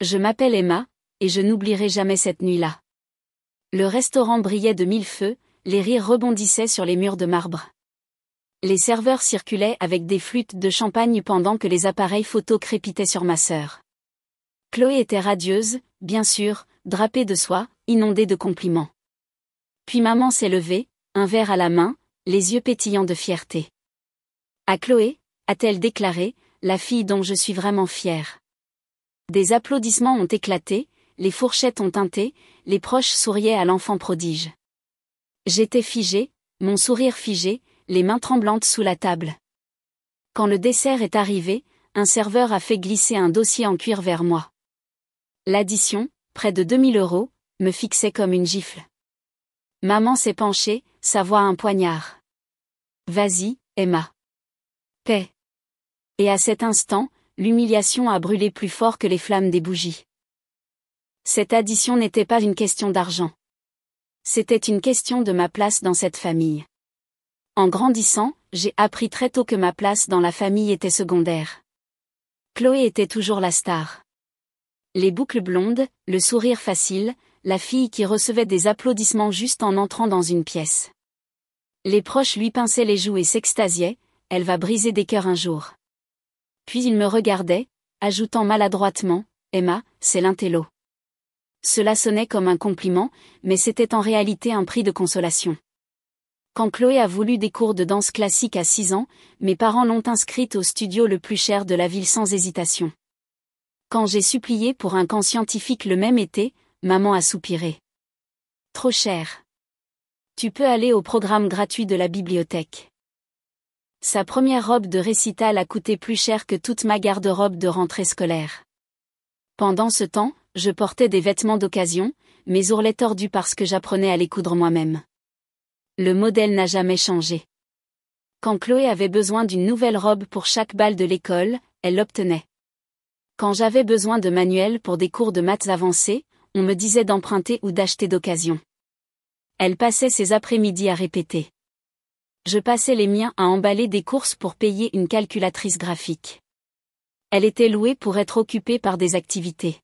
Je m'appelle Emma, et je n'oublierai jamais cette nuit-là. Le restaurant brillait de mille feux, les rires rebondissaient sur les murs de marbre. Les serveurs circulaient avec des flûtes de champagne pendant que les appareils photo crépitaient sur ma sœur. Chloé était radieuse, bien sûr, drapée de soie, inondée de compliments. Puis maman s'est levée, un verre à la main, les yeux pétillants de fierté. À Chloé, a-t-elle déclaré, la fille dont je suis vraiment fière. Des applaudissements ont éclaté, les fourchettes ont tinté, les proches souriaient à l'enfant prodige. J'étais figée, mon sourire figé, les mains tremblantes sous la table. Quand le dessert est arrivé, un serveur a fait glisser un dossier en cuir vers moi. L'addition, près de 2000 €, me fixait comme une gifle. Maman s'est penchée, sa voix un poignard. Vas-y, Emma. Paix. Et à cet instant, l'humiliation a brûlé plus fort que les flammes des bougies. Cette addition n'était pas une question d'argent. C'était une question de ma place dans cette famille. En grandissant, j'ai appris très tôt que ma place dans la famille était secondaire. Chloé était toujours la star. Les boucles blondes, le sourire facile, la fille qui recevait des applaudissements juste en entrant dans une pièce. Les proches lui pinçaient les joues et s'extasiaient, elle va briser des cœurs un jour. Puis ils me regardaient, ajoutant maladroitement, Emma, c'est l'intello. Cela sonnait comme un compliment, mais c'était en réalité un prix de consolation. Quand Chloé a voulu des cours de danse classique à 6 ans, mes parents l'ont inscrite au studio le plus cher de la ville sans hésitation. Quand j'ai supplié pour un camp scientifique le même été, maman a soupiré. Trop cher. Tu peux aller au programme gratuit de la bibliothèque. Sa première robe de récital a coûté plus cher que toute ma garde-robe de rentrée scolaire. Pendant ce temps, je portais des vêtements d'occasion, mes ourlets tordus parce que j'apprenais à les coudre moi-même. Le modèle n'a jamais changé. Quand Chloé avait besoin d'une nouvelle robe pour chaque bal de l'école, elle l'obtenait. Quand j'avais besoin de manuels pour des cours de maths avancés, on me disait d'emprunter ou d'acheter d'occasion. Elle passait ses après-midi à répéter. Je passais les miens à emballer des courses pour payer une calculatrice graphique. Elle était louée pour être occupée par des activités.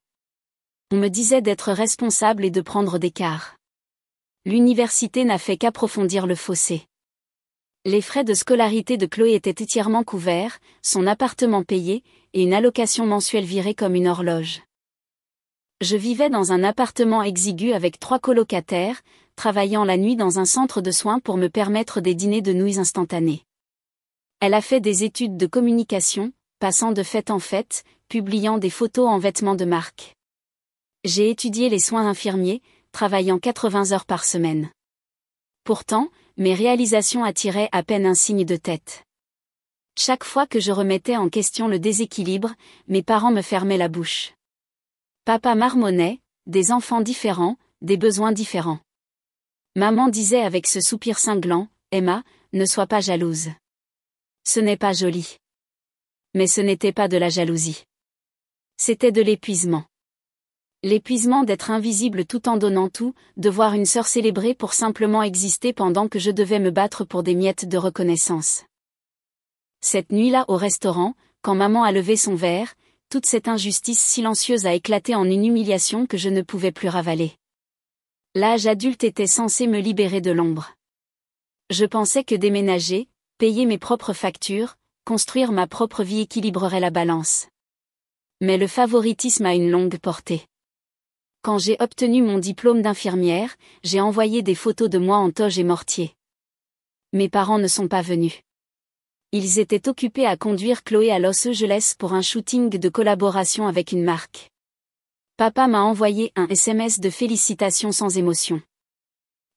On me disait d'être responsable et de prendre des quarts. L'université n'a fait qu'approfondir le fossé. Les frais de scolarité de Chloé étaient entièrement couverts, son appartement payé, et une allocation mensuelle virée comme une horloge. Je vivais dans un appartement exigu avec 3 colocataires, travaillant la nuit dans un centre de soins pour me permettre des dîners de nouilles instantanées. Elle a fait des études de communication, passant de fête en fête, publiant des photos en vêtements de marque. J'ai étudié les soins infirmiers, travaillant 80 heures par semaine. Pourtant, mes réalisations attiraient à peine un signe de tête. Chaque fois que je remettais en question le déséquilibre, mes parents me fermaient la bouche. Papa marmonnait, des enfants différents, des besoins différents. Maman disait avec ce soupir cinglant, Emma, ne sois pas jalouse. Ce n'est pas joli. Mais ce n'était pas de la jalousie. C'était de l'épuisement. L'épuisement d'être invisible tout en donnant tout, de voir une sœur célébrée pour simplement exister pendant que je devais me battre pour des miettes de reconnaissance. Cette nuit-là au restaurant, quand maman a levé son verre, toute cette injustice silencieuse a éclaté en une humiliation que je ne pouvais plus ravaler. L'âge adulte était censé me libérer de l'ombre. Je pensais que déménager, payer mes propres factures, construire ma propre vie équilibrerait la balance. Mais le favoritisme a une longue portée. Quand j'ai obtenu mon diplôme d'infirmière, j'ai envoyé des photos de moi en toge et mortier. Mes parents ne sont pas venus. Ils étaient occupés à conduire Chloé à Los Angeles pour un shooting de collaboration avec une marque. Papa m'a envoyé un SMS de félicitations sans émotion.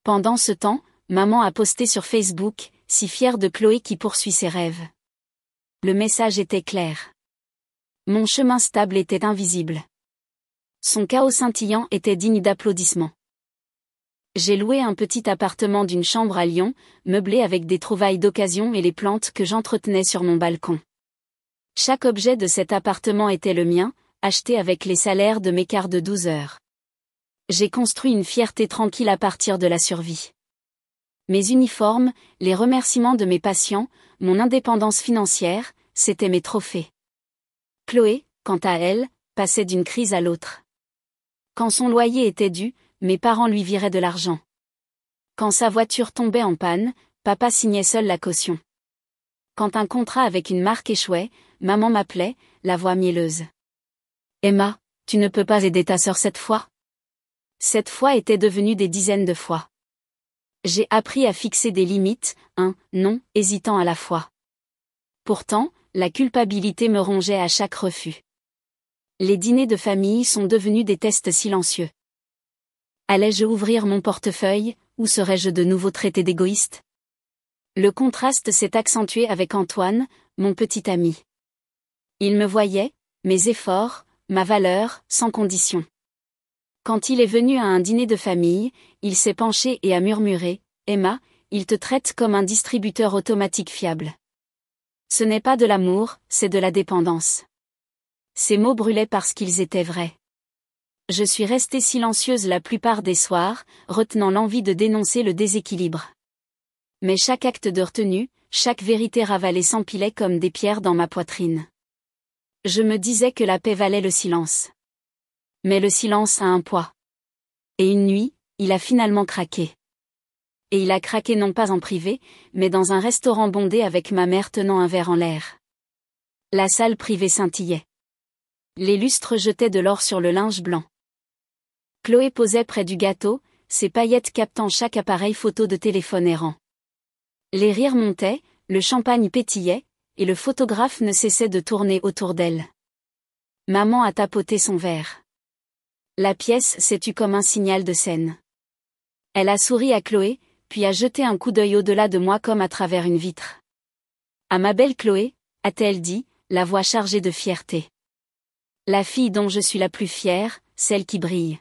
Pendant ce temps, maman a posté sur Facebook, si fière de Chloé qui poursuit ses rêves. Le message était clair. Mon chemin stable était invisible. Son chaos scintillant était digne d'applaudissements. J'ai loué un petit appartement d'une chambre à Lyon, meublé avec des trouvailles d'occasion et les plantes que j'entretenais sur mon balcon. Chaque objet de cet appartement était le mien, acheté avec les salaires de mes quarts de 12 heures. J'ai construit une fierté tranquille à partir de la survie. Mes uniformes, les remerciements de mes patients, mon indépendance financière, c'étaient mes trophées. Chloé, quant à elle, passait d'une crise à l'autre. Quand son loyer était dû, mes parents lui viraient de l'argent. Quand sa voiture tombait en panne, papa signait seul la caution. Quand un contrat avec une marque échouait, maman m'appelait, la voix mielleuse. Emma, tu ne peux pas aider ta sœur cette fois? Cette fois était devenue des dizaines de fois. J'ai appris à fixer des limites, un non hésitant à la fois. Pourtant, la culpabilité me rongeait à chaque refus. Les dîners de famille sont devenus des tests silencieux. Allais-je ouvrir mon portefeuille, ou serais-je de nouveau traité d'égoïste? Le contraste s'est accentué avec Antoine, mon petit ami. Il me voyait, mes efforts, ma valeur, sans condition. Quand il est venu à un dîner de famille, il s'est penché et a murmuré, « Emma, il te traite comme un distributeur automatique fiable. Ce n'est pas de l'amour, c'est de la dépendance. » Ces mots brûlaient parce qu'ils étaient vrais. Je suis restée silencieuse la plupart des soirs, retenant l'envie de dénoncer le déséquilibre. Mais chaque acte de retenue, chaque vérité ravalée s'empilait comme des pierres dans ma poitrine. Je me disais que la paix valait le silence. Mais le silence a un poids. Et une nuit, il a finalement craqué. Et il a craqué non pas en privé, mais dans un restaurant bondé avec ma mère tenant un verre en l'air. La salle privée scintillait. Les lustres jetaient de l'or sur le linge blanc. Chloé posait près du gâteau, ses paillettes captant chaque appareil photo de téléphone errant. Les rires montaient, le champagne pétillait, et le photographe ne cessait de tourner autour d'elle. Maman a tapoté son verre. La pièce s'est tue comme un signal de scène. Elle a souri à Chloé, puis a jeté un coup d'œil au-delà de moi comme à travers une vitre. À ma belle Chloé, a-t-elle dit, la voix chargée de fierté. La fille dont je suis la plus fière, celle qui brille.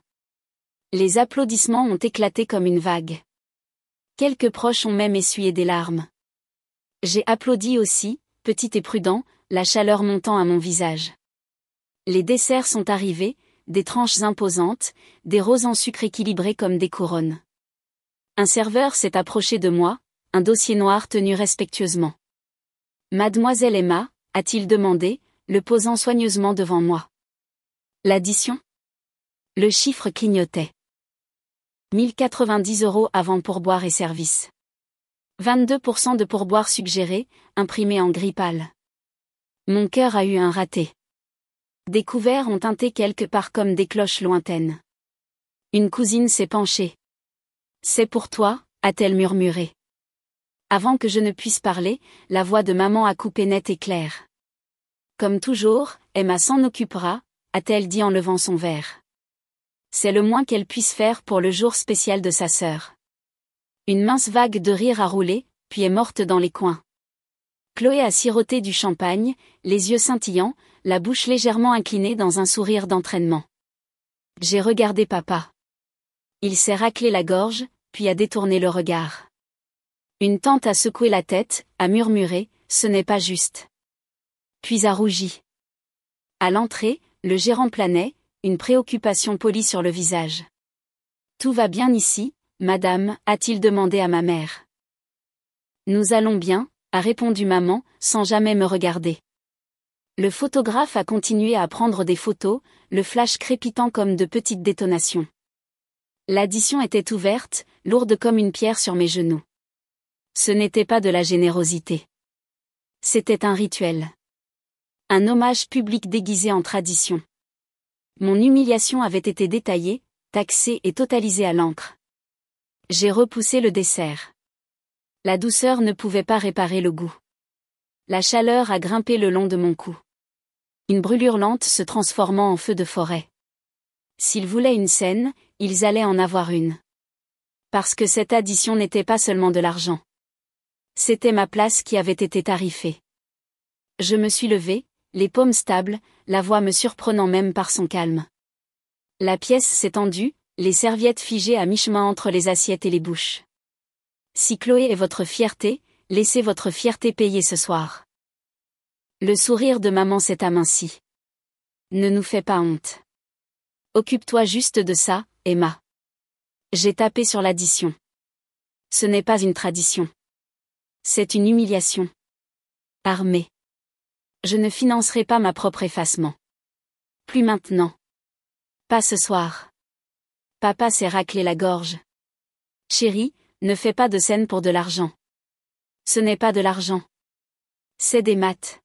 Les applaudissements ont éclaté comme une vague. Quelques proches ont même essuyé des larmes. J'ai applaudi aussi, petit et prudent, la chaleur montant à mon visage. Les desserts sont arrivés, des tranches imposantes, des roses en sucre équilibrées comme des couronnes. Un serveur s'est approché de moi, un dossier noir tenu respectueusement. Mademoiselle Emma, a-t-il demandé, le posant soigneusement devant moi. L'addition? Le chiffre clignotait. 1090 € avant pourboire et service. 22% de pourboire suggéré, imprimé en gris pâle. Mon cœur a eu un raté. Des couverts ont tinté quelque part comme des cloches lointaines. Une cousine s'est penchée. « C'est pour toi », a-t-elle murmuré. Avant que je ne puisse parler, la voix de maman a coupé net et clair. Comme toujours, Emma s'en occupera, a-t-elle dit en levant son verre. C'est le moins qu'elle puisse faire pour le jour spécial de sa sœur. Une mince vague de rire a roulé, puis est morte dans les coins. Chloé a siroté du champagne, les yeux scintillants, la bouche légèrement inclinée dans un sourire d'entraînement. J'ai regardé papa. Il s'est raclé la gorge, puis a détourné le regard. Une tante a secoué la tête, a murmuré, « Ce n'est pas juste ». Puis a rougi. À l'entrée, le gérant planait, une préoccupation polie sur le visage. « Tout va bien ici, madame ?» a-t-il demandé à ma mère. « Nous allons bien », a répondu maman, sans jamais me regarder. Le photographe a continué à prendre des photos, le flash crépitant comme de petites détonations. L'addition était ouverte, lourde comme une pierre sur mes genoux. Ce n'était pas de la générosité. C'était un rituel. Un hommage public déguisé en tradition. Mon humiliation avait été détaillée, taxée et totalisée à l'encre. J'ai repoussé le dessert. La douceur ne pouvait pas réparer le goût. La chaleur a grimpé le long de mon cou. Une brûlure lente se transformant en feu de forêt. S'ils voulaient une scène, ils allaient en avoir une. Parce que cette addition n'était pas seulement de l'argent. C'était ma place qui avait été tarifée. Je me suis levée, les paumes stables, la voix me surprenant même par son calme. La pièce s'est tendue, les serviettes figées à mi-chemin entre les assiettes et les bouches. Si Chloé est votre fierté, laissez votre fierté payer ce soir. Le sourire de maman s'est aminci. Ne nous fais pas honte. Occupe-toi juste de ça, Emma. J'ai tapé sur l'addition. Ce n'est pas une tradition. C'est une humiliation. Armée. Je ne financerai pas ma propre effacement. Plus maintenant. Pas ce soir. Papa s'est raclé la gorge. Chérie, ne fais pas de scène pour de l'argent. Ce n'est pas de l'argent. C'est des maths.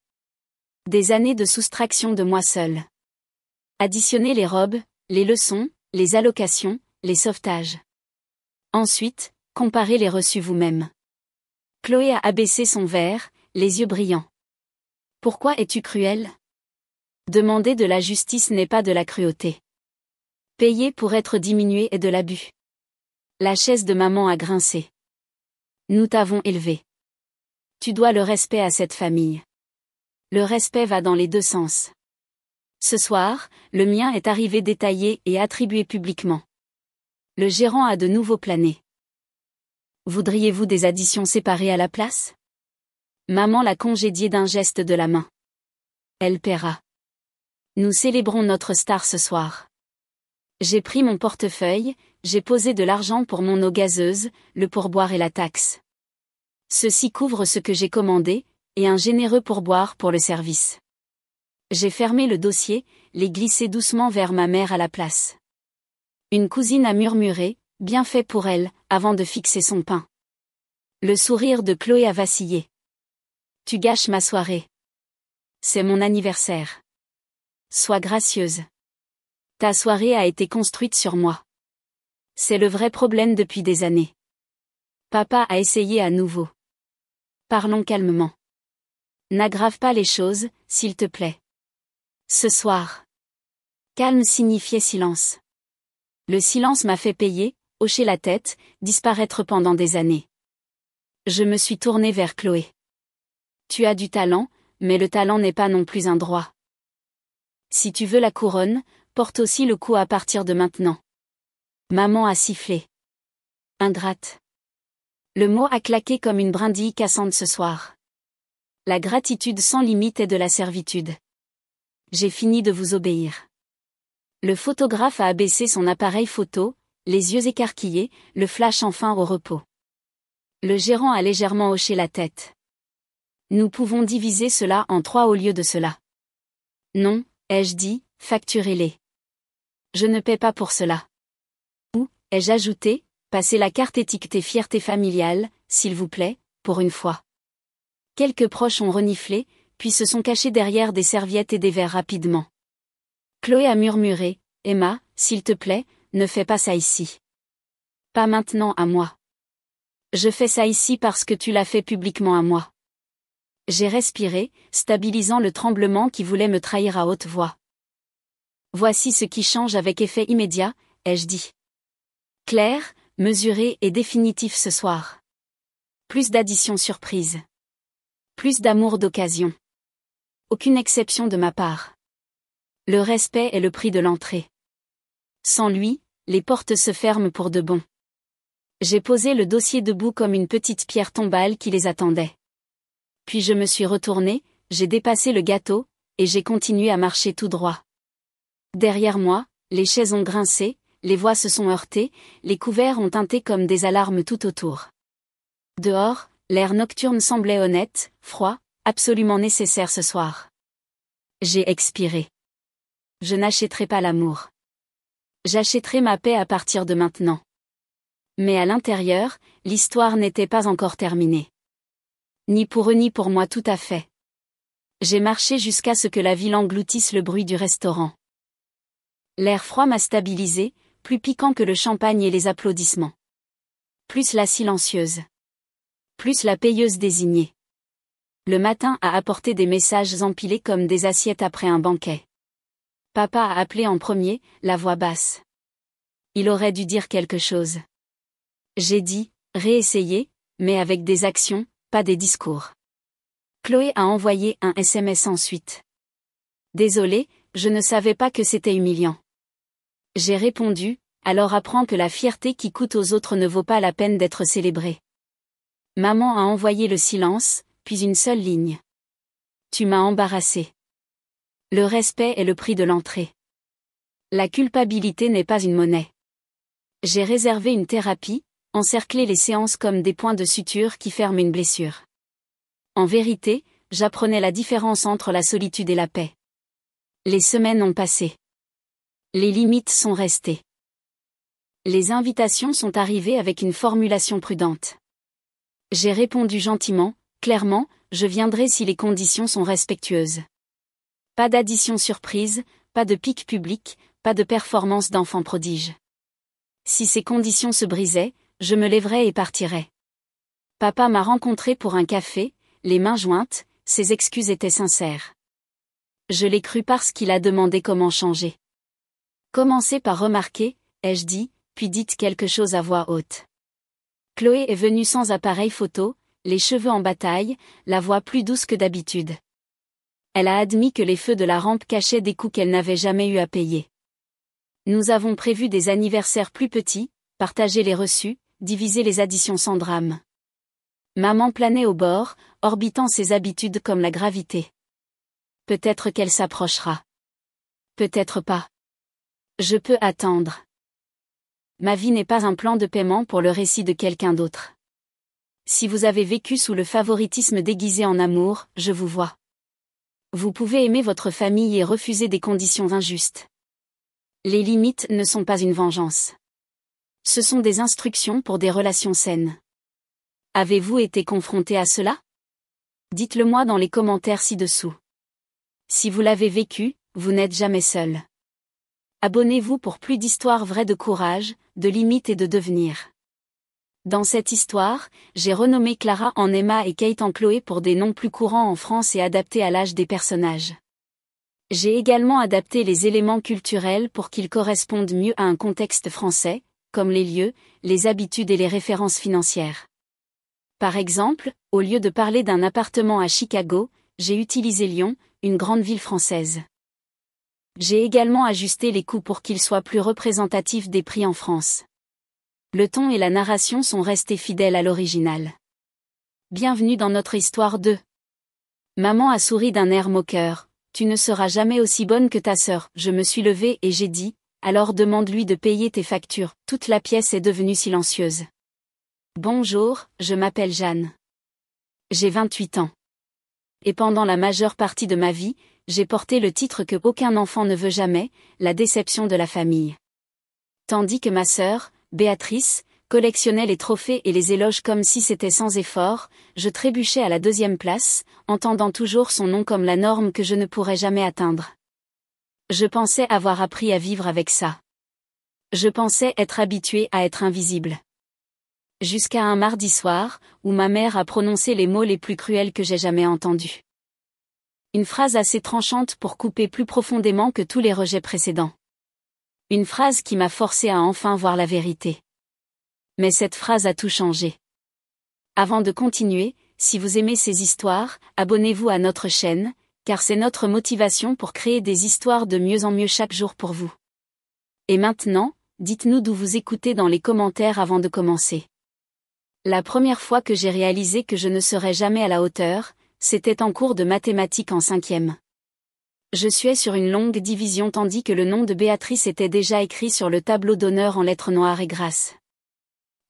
Des années de soustraction de moi seule. Additionnez les robes, les leçons, les allocations, les sauvetages. Ensuite, comparez les reçus vous-même. Chloé a abaissé son verre, les yeux brillants. Pourquoi es-tu cruelle? Demander de la justice n'est pas de la cruauté. Payer pour être diminué est de l'abus. La chaise de maman a grincé. Nous t'avons élevé. Tu dois le respect à cette famille. Le respect va dans les deux sens. Ce soir, le mien est arrivé détaillé et attribué publiquement. Le gérant a de nouveau plané. Voudriez-vous des additions séparées à la place? Maman l'a congédié d'un geste de la main. Elle paiera. Nous célébrons notre star ce soir. J'ai pris mon portefeuille, j'ai posé de l'argent pour mon eau gazeuse, le pourboire et la taxe. Ceci couvre ce que j'ai commandé, et un généreux pourboire pour le service. J'ai fermé le dossier, les glissé doucement vers ma mère à la place. Une cousine a murmuré, bien fait pour elle, avant de fixer son pain. Le sourire de Chloé a vacillé. Tu gâches ma soirée. C'est mon anniversaire. Sois gracieuse. Ta soirée a été construite sur moi. C'est le vrai problème depuis des années. Papa a essayé à nouveau. Parlons calmement. N'aggrave pas les choses, s'il te plaît. Ce soir. Calme signifiait silence. Le silence m'a fait payer, hocher la tête, disparaître pendant des années. Je me suis tournée vers Chloé. Tu as du talent, mais le talent n'est pas non plus un droit. Si tu veux la couronne, porte aussi le coup à partir de maintenant. Maman a sifflé. Ingrate. Le mot a claqué comme une brindille cassante ce soir. La gratitude sans limite est de la servitude. J'ai fini de vous obéir. Le photographe a abaissé son appareil photo, les yeux écarquillés, le flash enfin au repos. Le gérant a légèrement hoché la tête. Nous pouvons diviser cela en 3 au lieu de cela. Non, ai-je dit, facturez-les. Je ne paie pas pour cela. Ou, ai-je ajouté, passez la carte étiquetée fierté familiale, s'il vous plaît, pour une fois. Quelques proches ont reniflé, puis se sont cachés derrière des serviettes et des verres rapidement. Chloé a murmuré, Emma, s'il te plaît, ne fais pas ça ici. Pas maintenant à moi. Je fais ça ici parce que tu l'as fait publiquement à moi. J'ai respiré, stabilisant le tremblement qui voulait me trahir à haute voix. Voici ce qui change avec effet immédiat, ai-je dit. Clair, mesuré et définitif ce soir. Plus d'additions surprises. Plus d'amour d'occasion. Aucune exception de ma part. Le respect est le prix de l'entrée. Sans lui, les portes se ferment pour de bon. J'ai posé le dossier debout comme une petite pierre tombale qui les attendait. Puis je me suis retournée, j'ai dépassé le gâteau, et j'ai continué à marcher tout droit. Derrière moi, les chaises ont grincé, les voix se sont heurtées, les couverts ont tinté comme des alarmes tout autour. Dehors, l'air nocturne semblait honnête, froid, absolument nécessaire ce soir. J'ai expiré. Je n'achèterai pas l'amour. J'achèterai ma paix à partir de maintenant. Mais à l'intérieur, l'histoire n'était pas encore terminée. Ni pour eux ni pour moi tout à fait. J'ai marché jusqu'à ce que la ville engloutisse le bruit du restaurant. L'air froid m'a stabilisé, plus piquant que le champagne et les applaudissements. Plus la silencieuse. Plus la payeuse désignée. Le matin a apporté des messages empilés comme des assiettes après un banquet. Papa a appelé en premier, la voix basse. Il aurait dû dire quelque chose. J'ai dit, réessayer, mais avec des actions, pas des discours. Chloé a envoyé un SMS ensuite. Désolée, je ne savais pas que c'était humiliant. J'ai répondu, alors apprends que la fierté qui coûte aux autres ne vaut pas la peine d'être célébrée. Maman a envoyé le silence, puis une seule ligne. Tu m'as embarrassée. Le respect est le prix de l'entrée. La culpabilité n'est pas une monnaie. J'ai réservé une thérapie, encerclé les séances comme des points de suture qui ferment une blessure. En vérité, j'apprenais la différence entre la solitude et la paix. Les semaines ont passé. Les limites sont restées. Les invitations sont arrivées avec une formulation prudente. J'ai répondu gentiment, clairement, je viendrai si les conditions sont respectueuses. Pas d'addition surprise, pas de pic public, pas de performance d'enfant prodige. Si ces conditions se brisaient, je me lèverais et partirais. Papa m'a rencontré pour un café, les mains jointes, ses excuses étaient sincères. Je l'ai cru parce qu'il a demandé comment changer. Commencez par remarquer, ai-je dit, puis dites quelque chose à voix haute. Chloé est venue sans appareil photo, les cheveux en bataille, la voix plus douce que d'habitude. Elle a admis que les feux de la rampe cachaient des coûts qu'elle n'avait jamais eu à payer. Nous avons prévu des anniversaires plus petits, partager les reçus, diviser les additions sans drame. Maman planait au bord, orbitant ses habitudes comme la gravité. Peut-être qu'elle s'approchera. Peut-être pas. Je peux attendre. Ma vie n'est pas un plan de paiement pour le récit de quelqu'un d'autre. Si vous avez vécu sous le favoritisme déguisé en amour, je vous vois. Vous pouvez aimer votre famille et refuser des conditions injustes. Les limites ne sont pas une vengeance. Ce sont des instructions pour des relations saines. Avez-vous été confronté à cela? Dites-le moi dans les commentaires ci-dessous. Si vous l'avez vécu, vous n'êtes jamais seul. Abonnez-vous pour plus d'histoires vraies de courage, de limites et de devenir. Dans cette histoire, j'ai renommé Clara en Emma et Kate en Chloé pour des noms plus courants en France et adaptés à l'âge des personnages. J'ai également adapté les éléments culturels pour qu'ils correspondent mieux à un contexte français, comme les lieux, les habitudes et les références financières. Par exemple, au lieu de parler d'un appartement à Chicago, j'ai utilisé Lyon, une grande ville française. J'ai également ajusté les coûts pour qu'ils soient plus représentatifs des prix en France. Le ton et la narration sont restés fidèles à l'original. Bienvenue dans notre histoire 2. Maman a souri d'un air moqueur. Tu ne seras jamais aussi bonne que ta sœur. Je me suis levée et j'ai dit, alors demande-lui de payer tes factures. Toute la pièce est devenue silencieuse. Bonjour, je m'appelle Jeanne. J'ai 28 ans. Et pendant la majeure partie de ma vie, j'ai porté le titre que aucun enfant ne veut jamais, la déception de la famille. Tandis que ma sœur, Béatrice, collectionnait les trophées et les éloges comme si c'était sans effort, je trébuchais à la 2e place, entendant toujours son nom comme la norme que je ne pourrais jamais atteindre. Je pensais avoir appris à vivre avec ça. Je pensais être habituée à être invisible. Jusqu'à un mardi soir, où ma mère a prononcé les mots les plus cruels que j'ai jamais entendus. Une phrase assez tranchante pour couper plus profondément que tous les rejets précédents. Une phrase qui m'a forcée à enfin voir la vérité. Mais cette phrase a tout changé. Avant de continuer, si vous aimez ces histoires, abonnez-vous à notre chaîne, car c'est notre motivation pour créer des histoires de mieux en mieux chaque jour pour vous. Et maintenant, dites-nous d'où vous écoutez dans les commentaires avant de commencer. La première fois que j'ai réalisé que je ne serais jamais à la hauteur, c'était en cours de mathématiques en 5e. Je suais sur une longue division tandis que le nom de Béatrice était déjà écrit sur le tableau d'honneur en lettres noires et grasses.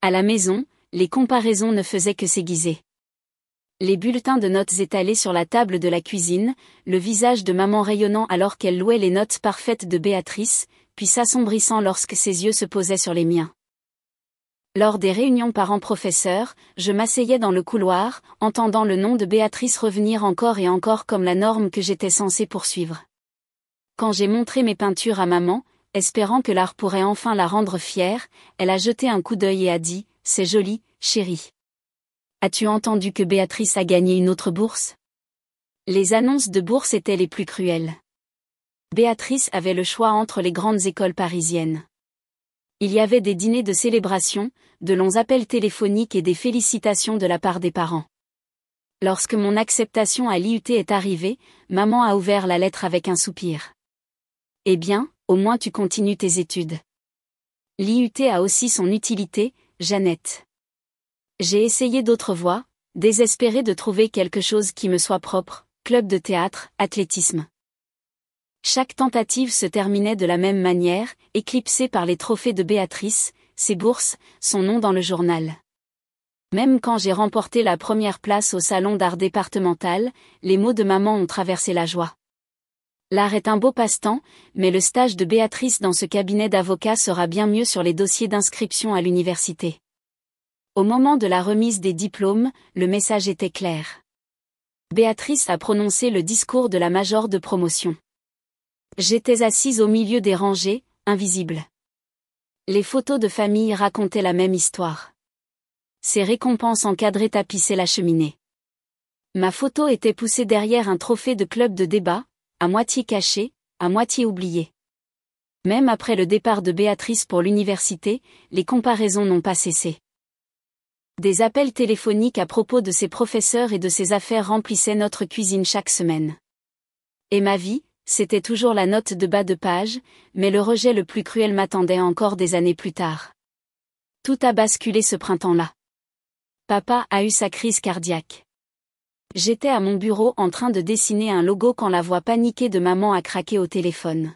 À la maison, les comparaisons ne faisaient que s'aiguiser. Les bulletins de notes étalés sur la table de la cuisine, le visage de maman rayonnant alors qu'elle louait les notes parfaites de Béatrice, puis s'assombrissant lorsque ses yeux se posaient sur les miens. Lors des réunions parents-professeurs, je m'asseyais dans le couloir, entendant le nom de Béatrice revenir encore et encore comme la norme que j'étais censée poursuivre. Quand j'ai montré mes peintures à maman, espérant que l'art pourrait enfin la rendre fière, elle a jeté un coup d'œil et a dit « C'est joli, chérie. As-tu entendu que Béatrice a gagné une autre bourse ?» Les annonces de bourse étaient les plus cruelles. Béatrice avait le choix entre les grandes écoles parisiennes. Il y avait des dîners de célébration, de longs appels téléphoniques et des félicitations de la part des parents. Lorsque mon acceptation à l'IUT est arrivée, maman a ouvert la lettre avec un soupir. Eh bien, au moins tu continues tes études. L'IUT a aussi son utilité, Jeannette. J'ai essayé d'autres voies, désespérée de trouver quelque chose qui me soit propre, club de théâtre, athlétisme. Chaque tentative se terminait de la même manière, éclipsée par les trophées de Béatrice, ses bourses, son nom dans le journal. Même quand j'ai remporté la première place au salon d'art départemental, les mots de maman ont traversé la joie. L'art est un beau passe-temps, mais le stage de Béatrice dans ce cabinet d'avocat sera bien mieux sur les dossiers d'inscription à l'université. Au moment de la remise des diplômes, le message était clair. Béatrice a prononcé le discours de la majeure de promotion. J'étais assise au milieu des rangées, invisible. Les photos de famille racontaient la même histoire. Ces récompenses encadrées tapissaient la cheminée. Ma photo était poussée derrière un trophée de club de débat, à moitié caché, à moitié oublié. Même après le départ de Béatrice pour l'université, les comparaisons n'ont pas cessé. Des appels téléphoniques à propos de ses professeurs et de ses affaires remplissaient notre cuisine chaque semaine. Et ma vie, c'était toujours la note de bas de page, mais le rejet le plus cruel m'attendait encore des années plus tard. Tout a basculé ce printemps-là. Papa a eu sa crise cardiaque. J'étais à mon bureau en train de dessiner un logo quand la voix paniquée de maman a craqué au téléphone.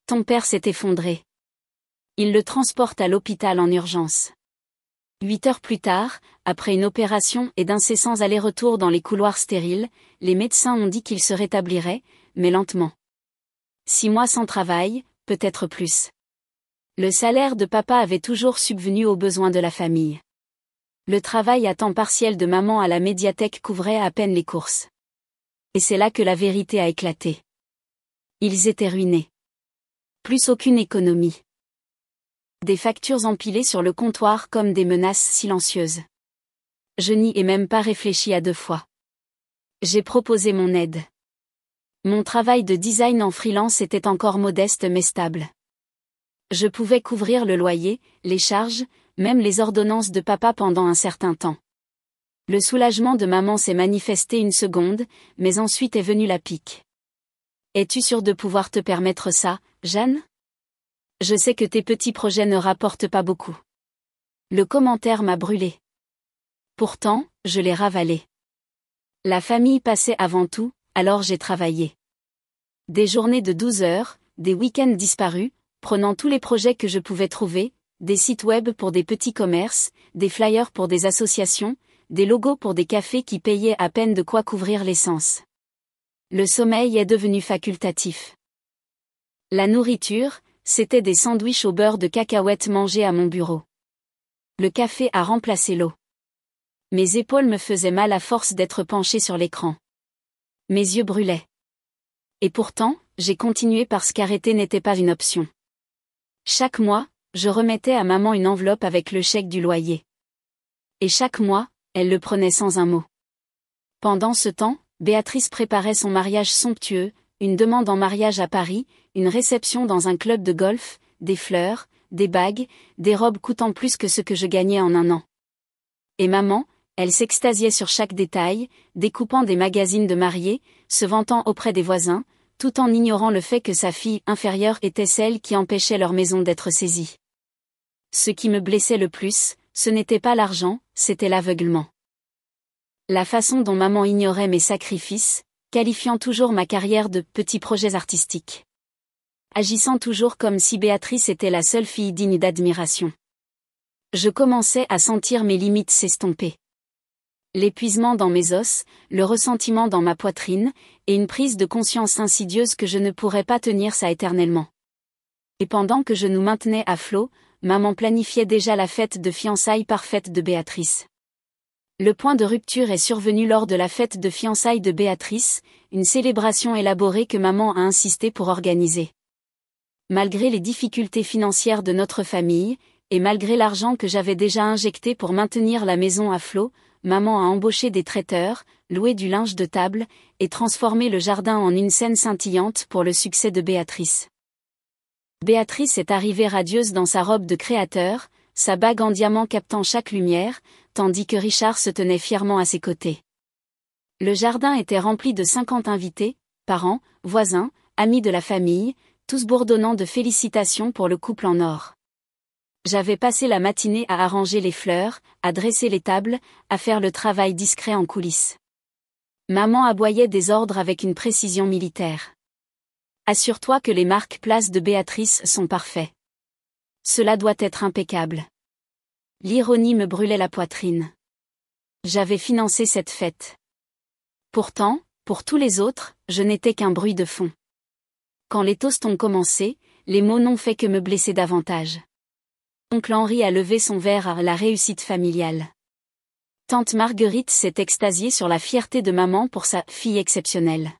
Ton père s'est effondré. Il le transporte à l'hôpital en urgence. 8 heures plus tard, après une opération et d'incessants allers-retours dans les couloirs stériles, les médecins ont dit qu'il se rétablirait, mais lentement. 6 mois sans travail, peut-être plus. Le salaire de papa avait toujours subvenu aux besoins de la famille. Le travail à temps partiel de maman à la médiathèque couvrait à peine les courses. Et c'est là que la vérité a éclaté. Ils étaient ruinés. Plus aucune économie. Des factures empilées sur le comptoir comme des menaces silencieuses. Je n'y ai même pas réfléchi à 2 fois. J'ai proposé mon aide. Mon travail de design en freelance était encore modeste mais stable. Je pouvais couvrir le loyer, les charges, même les ordonnances de papa pendant un certain temps. Le soulagement de maman s'est manifesté une seconde, mais ensuite est venue la pique. Es-tu sûre de pouvoir te permettre ça, Jeanne ? Je sais que tes petits projets ne rapportent pas beaucoup. Le commentaire m'a brûlé. Pourtant, je l'ai ravalé. La famille passait avant tout, alors j'ai travaillé. Des journées de 12 heures, des week-ends disparus, prenant tous les projets que je pouvais trouver, des sites web pour des petits commerces, des flyers pour des associations, des logos pour des cafés qui payaient à peine de quoi couvrir l'essence. Le sommeil est devenu facultatif. La nourriture, c'était des sandwichs au beurre de cacahuètes mangés à mon bureau. Le café a remplacé l'eau. Mes épaules me faisaient mal à force d'être penchée sur l'écran. Mes yeux brûlaient. Et pourtant, j'ai continué parce qu'arrêter n'était pas une option. Chaque mois, je remettais à maman une enveloppe avec le chèque du loyer. Et chaque mois, elle le prenait sans un mot. Pendant ce temps, Béatrice préparait son mariage somptueux, une demande en mariage à Paris, une réception dans un club de golf, des fleurs, des bagues, des robes coûtant plus que ce que je gagnais en un an. Et maman, elle s'extasiait sur chaque détail, découpant des magazines de mariés, se vantant auprès des voisins, tout en ignorant le fait que sa fille inférieure était celle qui empêchait leur maison d'être saisie. Ce qui me blessait le plus, ce n'était pas l'argent, c'était l'aveuglement. La façon dont maman ignorait mes sacrifices, qualifiant toujours ma carrière de petits projets artistiques. Agissant toujours comme si Béatrice était la seule fille digne d'admiration. Je commençais à sentir mes limites s'estomper. L'épuisement dans mes os, le ressentiment dans ma poitrine, et une prise de conscience insidieuse que je ne pourrais pas tenir ça éternellement. Et pendant que je nous maintenais à flot, maman planifiait déjà la fête de fiançailles parfaite de Béatrice. Le point de rupture est survenu lors de la fête de fiançailles de Béatrice, une célébration élaborée que maman a insisté pour organiser. Malgré les difficultés financières de notre famille, et malgré l'argent que j'avais déjà injecté pour maintenir la maison à flot, maman a embauché des traiteurs, loué du linge de table, et transformé le jardin en une scène scintillante pour le succès de Béatrice. Béatrice est arrivée radieuse dans sa robe de créateur, sa bague en diamant captant chaque lumière, tandis que Richard se tenait fièrement à ses côtés. Le jardin était rempli de 50 invités, parents, voisins, amis de la famille, tous bourdonnant de félicitations pour le couple en or. J'avais passé la matinée à arranger les fleurs, à dresser les tables, à faire le travail discret en coulisses. Maman aboyait des ordres avec une précision militaire. Assure-toi que les marque-places de Béatrice sont parfaits. Cela doit être impeccable. L'ironie me brûlait la poitrine. J'avais financé cette fête. Pourtant, pour tous les autres, je n'étais qu'un bruit de fond. Quand les toasts ont commencé, les mots n'ont fait que me blesser davantage. Oncle Henri a levé son verre à la réussite familiale. Tante Marguerite s'est extasiée sur la fierté de maman pour sa fille exceptionnelle.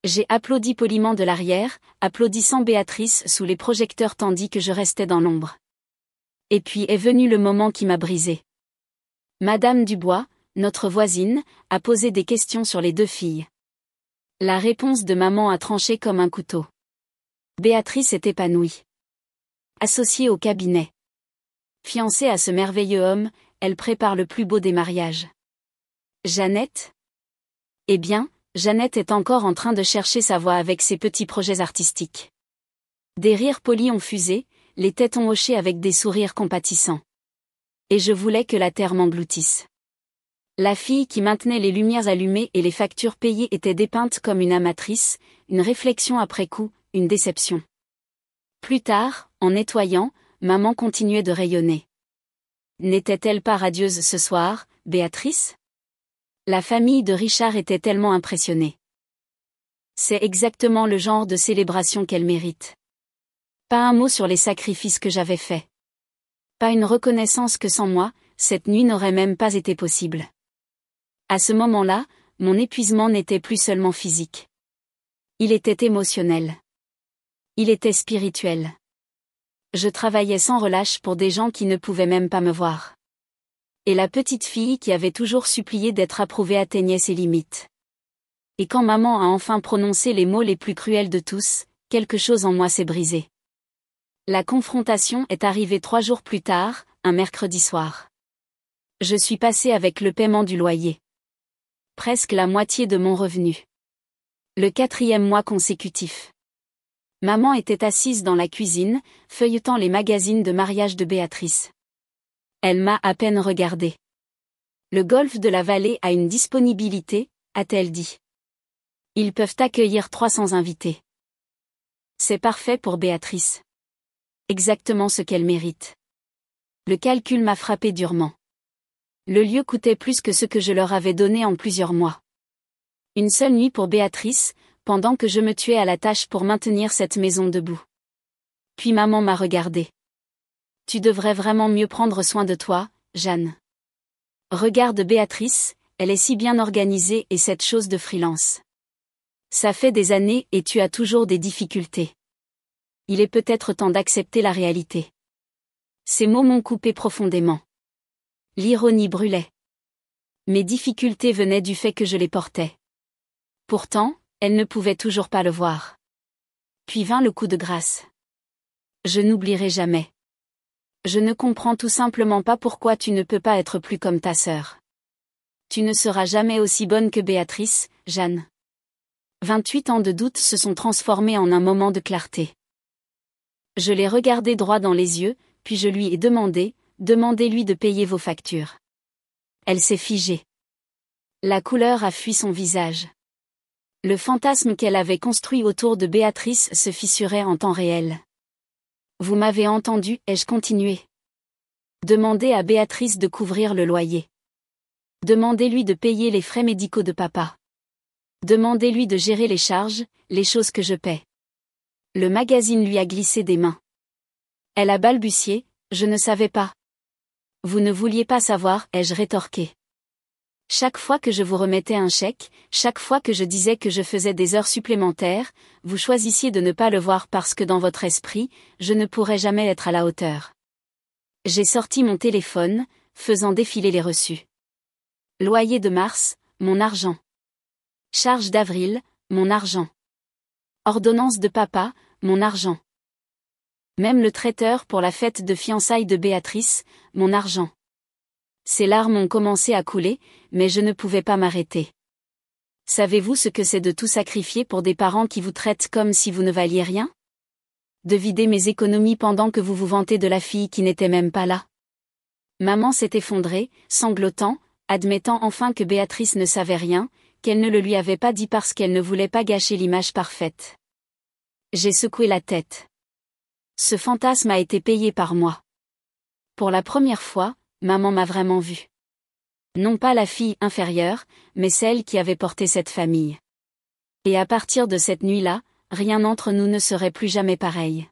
J'ai applaudi poliment de l'arrière, applaudissant Béatrice sous les projecteurs tandis que je restais dans l'ombre. Et puis est venu le moment qui m'a brisé. Madame Dubois, notre voisine, a posé des questions sur les deux filles. La réponse de maman a tranché comme un couteau. Béatrice est épanouie. Associée au cabinet. Fiancée à ce merveilleux homme, elle prépare le plus beau des mariages. Jeannette ? Eh bien, Jeannette est encore en train de chercher sa voie avec ses petits projets artistiques. Des rires polis ont fusé, les têtes ont hoché avec des sourires compatissants. Et je voulais que la terre m'engloutisse. La fille qui maintenait les lumières allumées et les factures payées était dépeinte comme une amatrice, une réflexion après coup, une déception. Plus tard, en nettoyant, maman continuait de rayonner. N'était-elle pas radieuse ce soir, Béatrice ? La famille de Richard était tellement impressionnée. C'est exactement le genre de célébration qu'elle mérite. Pas un mot sur les sacrifices que j'avais faits. Pas une reconnaissance que sans moi, cette nuit n'aurait même pas été possible. À ce moment-là, mon épuisement n'était plus seulement physique. Il était émotionnel. Il était spirituel. Je travaillais sans relâche pour des gens qui ne pouvaient même pas me voir. Et la petite fille qui avait toujours supplié d'être approuvée atteignait ses limites. Et quand maman a enfin prononcé les mots les plus cruels de tous, quelque chose en moi s'est brisé. La confrontation est arrivée 3 jours plus tard, un mercredi soir. Je suis passée avec le paiement du loyer. Presque la moitié de mon revenu. Le 4e mois consécutif. Maman était assise dans la cuisine, feuilletant les magazines de mariage de Béatrice. Elle m'a à peine regardé. Le golfe de la vallée a une disponibilité, a-t-elle dit. Ils peuvent accueillir 300 invités. C'est parfait pour Béatrice. Exactement ce qu'elle mérite. Le calcul m'a frappé durement. Le lieu coûtait plus que ce que je leur avais donné en plusieurs mois. Une seule nuit pour Béatrice, pendant que je me tuais à la tâche pour maintenir cette maison debout. Puis maman m'a regardé. Tu devrais vraiment mieux prendre soin de toi, Jeanne. Regarde Béatrice, elle est si bien organisée et cette chose de freelance. Ça fait des années et tu as toujours des difficultés. Il est peut-être temps d'accepter la réalité. Ces mots m'ont coupé profondément. L'ironie brûlait. Mes difficultés venaient du fait que je les portais. Pourtant, elle ne pouvait toujours pas le voir. Puis vint le coup de grâce. Je n'oublierai jamais. Je ne comprends tout simplement pas pourquoi tu ne peux pas être plus comme ta sœur. Tu ne seras jamais aussi bonne que Béatrice, Jeanne. 28 ans de doute se sont transformés en un moment de clarté. Je l'ai regardé droit dans les yeux, puis je lui ai demandé, demandez-lui de payer vos factures. Elle s'est figée. La couleur a fui son visage. Le fantasme qu'elle avait construit autour de Béatrice se fissurait en temps réel. Vous m'avez entendu, ai-je continué. Demandez à Béatrice de couvrir le loyer. Demandez-lui de payer les frais médicaux de papa. Demandez-lui de gérer les charges, les choses que je paie. Le magazine lui a glissé des mains. Elle a balbutié, je ne savais pas. Vous ne vouliez pas savoir, ai-je rétorqué. Chaque fois que je vous remettais un chèque, chaque fois que je disais que je faisais des heures supplémentaires, vous choisissiez de ne pas le voir parce que dans votre esprit, je ne pourrais jamais être à la hauteur. J'ai sorti mon téléphone, faisant défiler les reçus. Loyer de mars, mon argent. Charge d'avril, mon argent. Ordonnance de papa, mon argent. Même le traiteur pour la fête de fiançailles de Béatrice, mon argent. Ces larmes ont commencé à couler, mais je ne pouvais pas m'arrêter. Savez-vous ce que c'est de tout sacrifier pour des parents qui vous traitent comme si vous ne valiez rien ? De vider mes économies pendant que vous vous vantez de la fille qui n'était même pas là. Maman s'est effondrée, sanglotant, admettant enfin que Béatrice ne savait rien, qu'elle ne le lui avait pas dit parce qu'elle ne voulait pas gâcher l'image parfaite. J'ai secoué la tête. Ce fantasme a été payé par moi. Pour la première fois, maman m'a vraiment vue. Non pas la fille inférieure, mais celle qui avait porté cette famille. Et à partir de cette nuit-là, rien entre nous ne serait plus jamais pareil.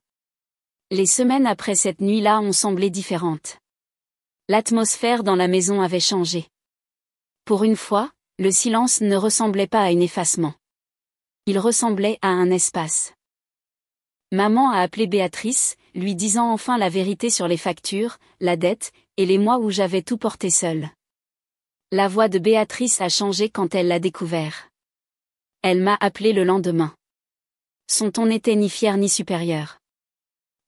Les semaines après cette nuit-là ont semblé différentes. L'atmosphère dans la maison avait changé. Pour une fois, le silence ne ressemblait pas à un effacement. Il ressemblait à un espace. Maman a appelé Béatrice, lui disant enfin la vérité sur les factures, la dette, et les mois où j'avais tout porté seule. La voix de Béatrice a changé quand elle l'a découvert. Elle m'a appelé le lendemain. Son ton n'était ni fier ni supérieur.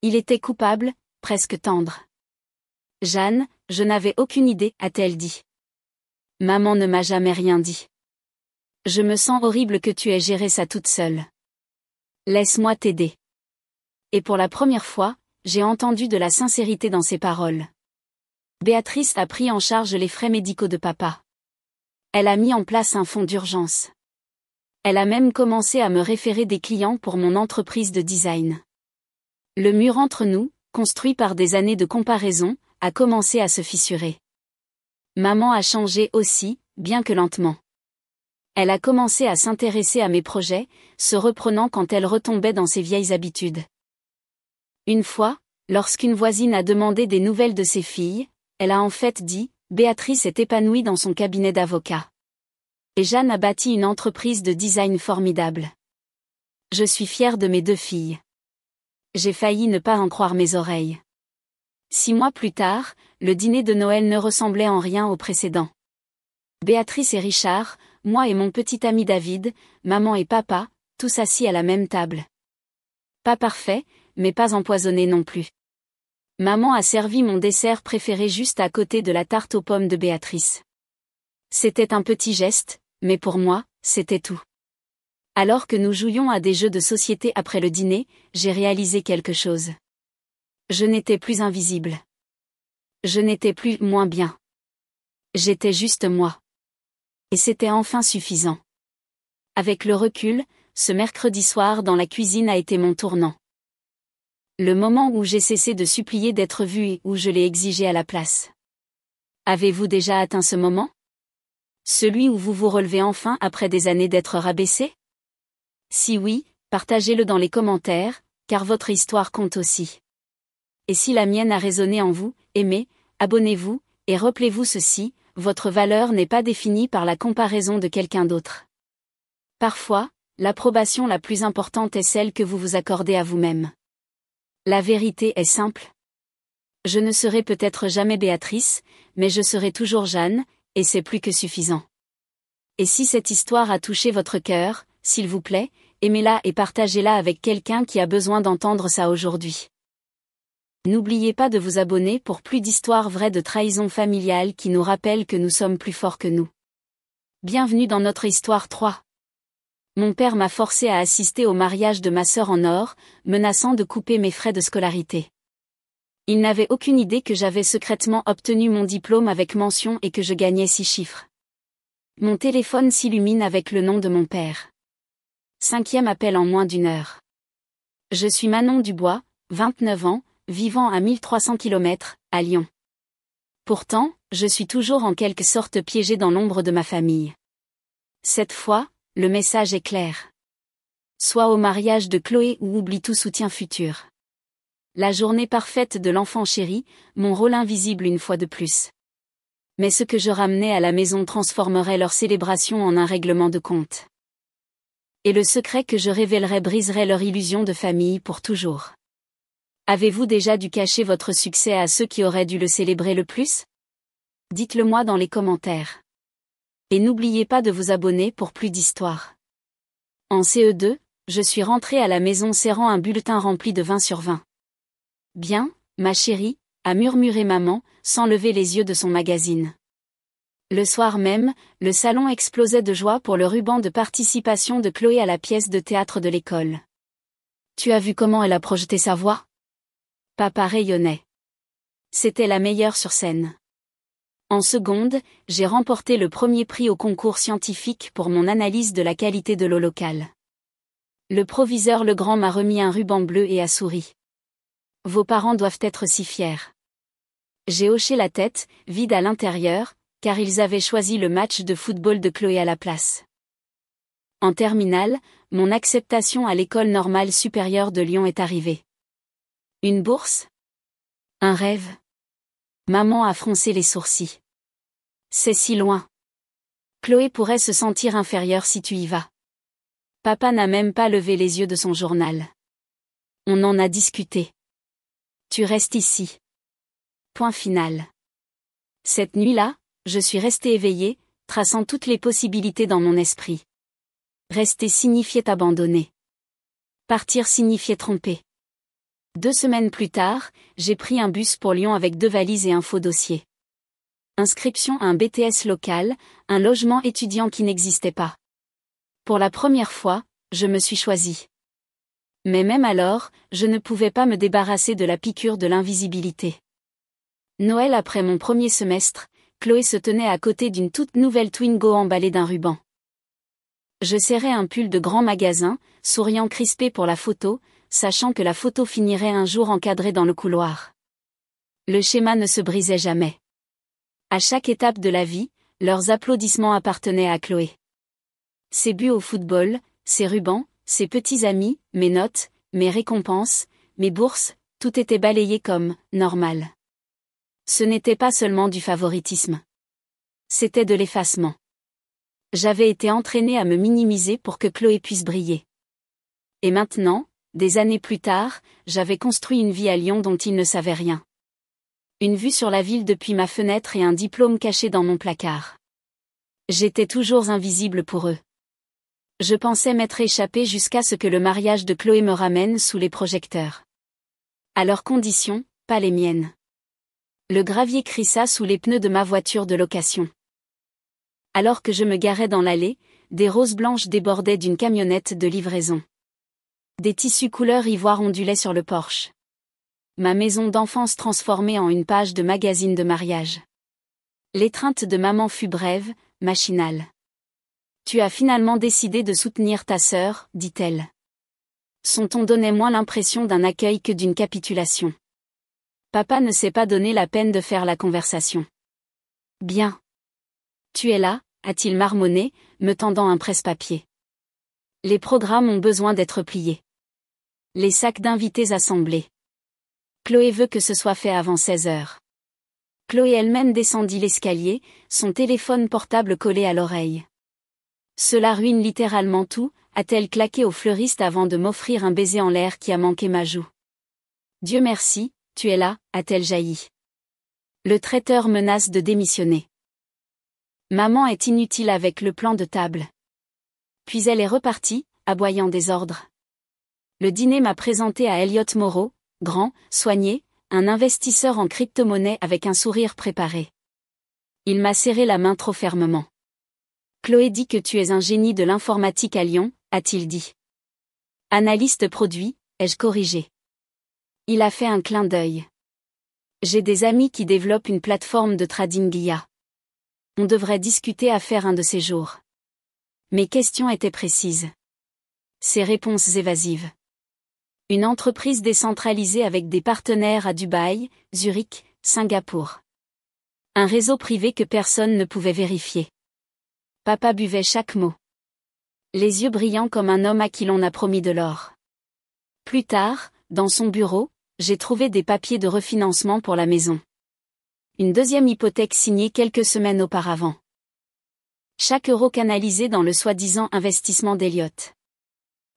Il était coupable, presque tendre. « Jeanne, je n'avais aucune idée, a-t-elle dit. Maman ne m'a jamais rien dit. Je me sens horrible que tu aies géré ça toute seule. Laisse-moi t'aider. » Et pour la première fois, j'ai entendu de la sincérité dans ses paroles. Béatrice a pris en charge les frais médicaux de papa. Elle a mis en place un fonds d'urgence. Elle a même commencé à me référer des clients pour mon entreprise de design. Le mur entre nous, construit par des années de comparaison, a commencé à se fissurer. Maman a changé aussi, bien que lentement. Elle a commencé à s'intéresser à mes projets, se reprenant quand elle retombait dans ses vieilles habitudes. Une fois, lorsqu'une voisine a demandé des nouvelles de ses filles, elle a en fait dit « Béatrice est épanouie dans son cabinet d'avocat. Et Jeanne a bâti une entreprise de design formidable. Je suis fière de mes 2 filles. » J'ai failli ne pas en croire mes oreilles. 6 mois plus tard, le dîner de Noël ne ressemblait en rien au précédent. Béatrice et Richard, moi et mon petit ami David, maman et papa, tous assis à la même table. Pas parfait, mais pas empoisonné non plus. Maman a servi mon dessert préféré juste à côté de la tarte aux pommes de Béatrice. C'était un petit geste, mais pour moi, c'était tout. Alors que nous jouions à des jeux de société après le dîner, j'ai réalisé quelque chose. Je n'étais plus invisible. Je n'étais plus moins bien. J'étais juste moi. Et c'était enfin suffisant. Avec le recul, ce mercredi soir dans la cuisine a été mon tournant. Le moment où j'ai cessé de supplier d'être vue et où je l'ai exigé à la place. Avez-vous déjà atteint ce moment? Celui où vous vous relevez enfin après des années d'être rabaissé? Si oui, partagez-le dans les commentaires, car votre histoire compte aussi. Et si la mienne a résonné en vous, aimez, abonnez-vous, et rappelez-vous ceci, votre valeur n'est pas définie par la comparaison de quelqu'un d'autre. Parfois, l'approbation la plus importante est celle que vous vous accordez à vous-même. La vérité est simple. Je ne serai peut-être jamais Béatrice, mais je serai toujours Jeanne, et c'est plus que suffisant. Et si cette histoire a touché votre cœur, s'il vous plaît, aimez-la et partagez-la avec quelqu'un qui a besoin d'entendre ça aujourd'hui. N'oubliez pas de vous abonner pour plus d'histoires vraies de trahison familiale qui nous rappellent que nous sommes plus forts que nous. Bienvenue dans notre histoire 3. Mon père m'a forcé à assister au mariage de ma sœur en or, menaçant de couper mes frais de scolarité. Il n'avait aucune idée que j'avais secrètement obtenu mon diplôme avec mention et que je gagnais 6 chiffres. Mon téléphone s'illumine avec le nom de mon père. 5e appel en moins d'1 heure. Je suis Manon Dubois, 29 ans, vivant à 1300 km, à Lyon. Pourtant, je suis toujours en quelque sorte piégée dans l'ombre de ma famille. Cette fois, le message est clair. Sois au mariage de Chloé ou oublie tout soutien futur. La journée parfaite de l'enfant chéri, mon rôle invisible une fois de plus. Mais ce que je ramenais à la maison transformerait leur célébration en un règlement de compte. Et le secret que je révélerais briserait leur illusion de famille pour toujours. Avez-vous déjà dû cacher votre succès à ceux qui auraient dû le célébrer le plus? Dites-le moi dans les commentaires. Et n'oubliez pas de vous abonner pour plus d'histoires. En CE2, je suis rentrée à la maison serrant un bulletin rempli de 20 sur 20. Bien, ma chérie, a murmuré maman, sans lever les yeux de son magazine. Le soir même, le salon explosait de joie pour le ruban de participation de Chloé à la pièce de théâtre de l'école. Tu as vu comment elle a projeté sa voix? Papa rayonnait. C'était la meilleure sur scène. En seconde, j'ai remporté le premier prix au concours scientifique pour mon analyse de la qualité de l'eau locale. Le proviseur Legrand m'a remis un ruban bleu et a souri. Vos parents doivent être si fiers. J'ai hoché la tête, vide à l'intérieur, car ils avaient choisi le match de football de Chloé à la place. En terminale, mon acceptation à l'École normale supérieure de Lyon est arrivée. Une bourse? Un rêve? Maman a froncé les sourcils. C'est si loin. Chloé pourrait se sentir inférieure si tu y vas. Papa n'a même pas levé les yeux de son journal. On en a discuté. Tu restes ici. Point final. Cette nuit-là, je suis restée éveillée, traçant toutes les possibilités dans mon esprit. Rester signifiait abandonner. Partir signifiait tromper. 2 semaines plus tard, j'ai pris un bus pour Lyon avec 2 valises et un faux dossier. Inscription à un BTS local, un logement étudiant qui n'existait pas. Pour la première fois, je me suis choisie. Mais même alors, je ne pouvais pas me débarrasser de la piqûre de l'invisibilité. Noël après mon premier semestre, Chloé se tenait à côté d'une toute nouvelle Twingo emballée d'un ruban. Je serrais un pull de grand magasin, souriant crispé pour la photo, sachant que la photo finirait un jour encadrée dans le couloir. Le schéma ne se brisait jamais. À chaque étape de la vie, leurs applaudissements appartenaient à Chloé. Ses buts au football, ses rubans, ses petits amis, mes notes, mes récompenses, mes bourses, tout était balayé comme « normal ». Ce n'était pas seulement du favoritisme. C'était de l'effacement. J'avais été entraînée à me minimiser pour que Chloé puisse briller. Et maintenant, des années plus tard, j'avais construit une vie à Lyon dont ils ne savaient rien. Une vue sur la ville depuis ma fenêtre et un diplôme caché dans mon placard. J'étais toujours invisible pour eux. Je pensais m'être échappée jusqu'à ce que le mariage de Chloé me ramène sous les projecteurs. À leurs conditions, pas les miennes. Le gravier crissa sous les pneus de ma voiture de location. Alors que je me garais dans l'allée, des roses blanches débordaient d'une camionnette de livraison. Des tissus couleur ivoire ondulaient sur le porche. Ma maison d'enfance transformée en une page de magazine de mariage. L'étreinte de maman fut brève, machinale. Tu as finalement décidé de soutenir ta sœur, dit-elle. Son ton donnait moins l'impression d'un accueil que d'une capitulation. Papa ne s'est pas donné la peine de faire la conversation. Bien. Tu es là, a-t-il marmonné, me tendant un presse-papier. Les programmes ont besoin d'être pliés. Les sacs d'invités assemblés. Chloé veut que ce soit fait avant 16 heures. Chloé elle-même descendit l'escalier, son téléphone portable collé à l'oreille. Cela ruine littéralement tout, a-t-elle claqué au fleuriste avant de m'offrir un baiser en l'air qui a manqué ma joue. Dieu merci, tu es là, a-t-elle jailli. Le traiteur menace de démissionner. Maman est inutile avec le plan de table. Puis elle est repartie, aboyant des ordres. Le dîner m'a présenté à Elliott Moreau, grand, soigné, un investisseur en crypto-monnaie avec un sourire préparé. Il m'a serré la main trop fermement. Chloé dit que tu es un génie de l'informatique à Lyon, a-t-il dit. Analyste produit, ai-je corrigé. Il a fait un clin d'œil. J'ai des amis qui développent une plateforme de trading IA. On devrait discuter à faire un de ces jours. Mes questions étaient précises. Ses réponses évasives. Une entreprise décentralisée avec des partenaires à Dubaï, Zurich, Singapour. Un réseau privé que personne ne pouvait vérifier. Papa buvait chaque mot. Les yeux brillants comme un homme à qui l'on a promis de l'or. Plus tard, dans son bureau, j'ai trouvé des papiers de refinancement pour la maison. Une deuxième hypothèque signée quelques semaines auparavant. Chaque euro canalisé dans le soi-disant investissement d'Elliott.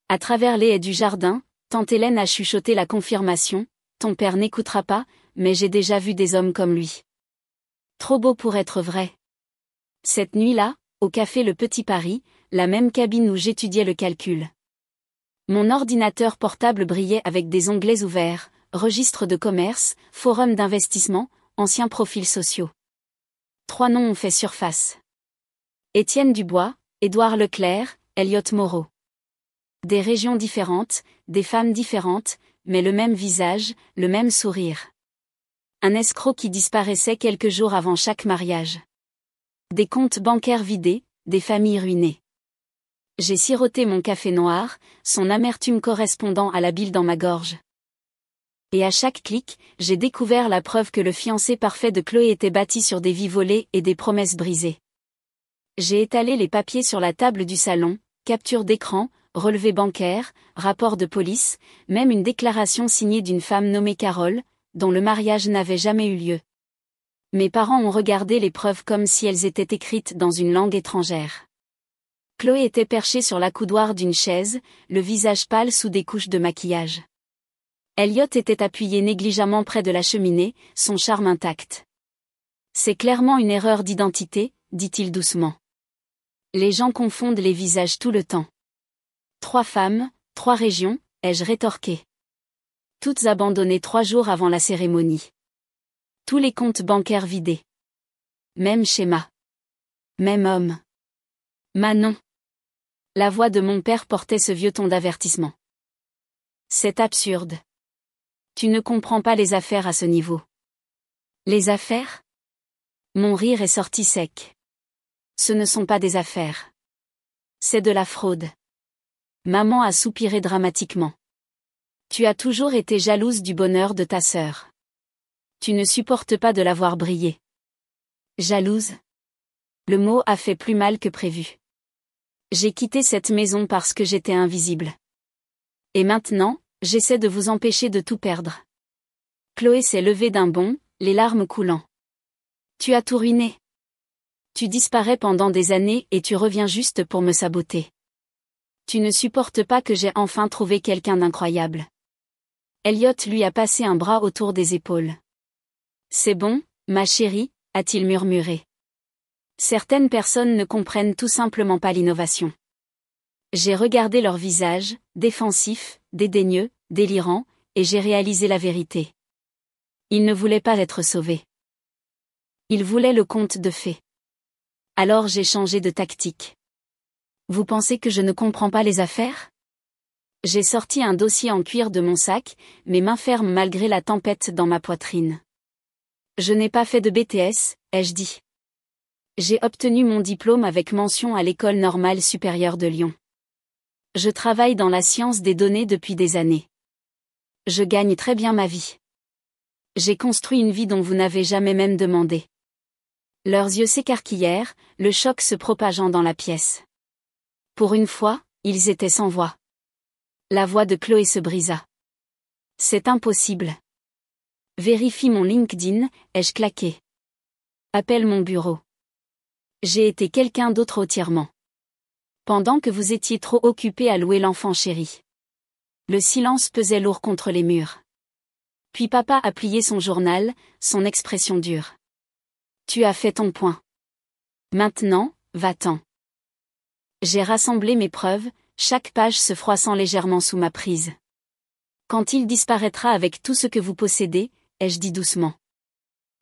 À travers les haies du jardin, tante Hélène a chuchoté la confirmation, ton père n'écoutera pas, mais j'ai déjà vu des hommes comme lui. Trop beau pour être vrai. Cette nuit-là, au café Le Petit Paris, la même cabine où j'étudiais le calcul. Mon ordinateur portable brillait avec des onglets ouverts, registre de commerce, forum d'investissement, anciens profils sociaux. 3 noms ont fait surface. Étienne Dubois, Édouard Leclerc, Elliott Moreau. Des régions différentes, des femmes différentes, mais le même visage, le même sourire. Un escroc qui disparaissait quelques jours avant chaque mariage. Des comptes bancaires vidés, des familles ruinées. J'ai siroté mon café noir, son amertume correspondant à la bile dans ma gorge. Et à chaque clic, j'ai découvert la preuve que le fiancé parfait de Chloé était bâti sur des vies volées et des promesses brisées. J'ai étalé les papiers sur la table du salon, capture d'écran, relevé bancaire, rapport de police, même une déclaration signée d'une femme nommée Carole, dont le mariage n'avait jamais eu lieu. Mes parents ont regardé les preuves comme si elles étaient écrites dans une langue étrangère. Chloé était perchée sur l'accoudoir d'une chaise, le visage pâle sous des couches de maquillage. Elliot était appuyé négligemment près de la cheminée, son charme intact. C'est clairement une erreur d'identité, dit-il doucement. Les gens confondent les visages tout le temps. 3 femmes, 3 régions, ai-je rétorqué. Toutes abandonnées 3 jours avant la cérémonie. Tous les comptes bancaires vidés. Même schéma. Même homme. Manon. La voix de mon père portait ce vieux ton d'avertissement. C'est absurde. Tu ne comprends pas les affaires à ce niveau. Les affaires ? Mon rire est sorti sec. Ce ne sont pas des affaires. C'est de la fraude. Maman a soupiré dramatiquement. Tu as toujours été jalouse du bonheur de ta sœur. Tu ne supportes pas de la voir briller. Jalouse ? Le mot a fait plus mal que prévu. J'ai quitté cette maison parce que j'étais invisible. Et maintenant, j'essaie de vous empêcher de tout perdre. Chloé s'est levée d'un bond, les larmes coulant. Tu as tout ruiné. Tu disparais pendant des années et tu reviens juste pour me saboter. Tu ne supportes pas que j'ai enfin trouvé quelqu'un d'incroyable. Elliot lui a passé un bras autour des épaules. C'est bon, ma chérie, a-t-il murmuré. Certaines personnes ne comprennent tout simplement pas l'innovation. J'ai regardé leur visage, défensif, dédaigneux, délirant, et j'ai réalisé la vérité. Ils ne voulaient pas être sauvés. Ils voulaient le conte de fées. Alors j'ai changé de tactique. Vous pensez que je ne comprends pas les affaires ? J'ai sorti un dossier en cuir de mon sac, mes mains fermes malgré la tempête dans ma poitrine. Je n'ai pas fait de BTS, ai-je dit. J'ai obtenu mon diplôme avec mention à l'École normale supérieure de Lyon. Je travaille dans la science des données depuis des années. Je gagne très bien ma vie. J'ai construit une vie dont vous n'avez jamais même demandé. Leurs yeux s'écarquillèrent, le choc se propageant dans la pièce. Pour une fois, ils étaient sans voix. La voix de Chloé se brisa. C'est impossible. Vérifie mon LinkedIn, ai-je claqué. Appelle mon bureau. J'ai été quelqu'un d'autre entièrement. Pendant que vous étiez trop occupé à louer l'enfant chéri. Le silence pesait lourd contre les murs. Puis papa a plié son journal, son expression dure. Tu as fait ton point. Maintenant, va-t'en. J'ai rassemblé mes preuves, chaque page se froissant légèrement sous ma prise. Quand il disparaîtra avec tout ce que vous possédez, ai-je dit doucement.